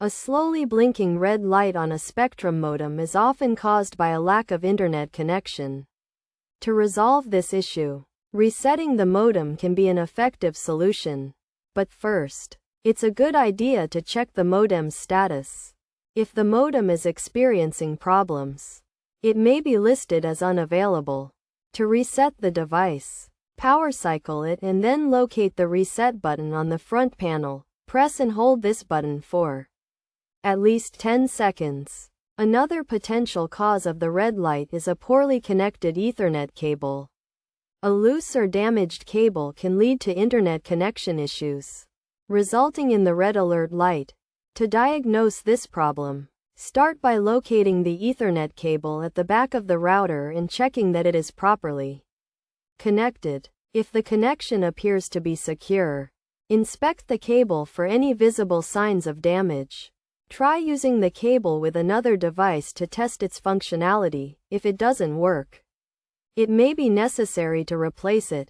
A slowly blinking red light on a Spectrum modem is often caused by a lack of internet connection. To resolve this issue, resetting the modem can be an effective solution. But first, it's a good idea to check the modem's status. If the modem is experiencing problems, it may be listed as unavailable. To reset the device, power cycle it and then locate the reset button on the front panel. Press and hold this button for at least 10 seconds. Another potential cause of the red light is a poorly connected Ethernet cable. A loose or damaged cable can lead to internet connection issues, resulting in the red alert light. To diagnose this problem, start by locating the Ethernet cable at the back of the router and checking that it is properly connected. If the connection appears to be secure, inspect the cable for any visible signs of damage. Try using the cable with another device to test its functionality. If it doesn't work, it may be necessary to replace it.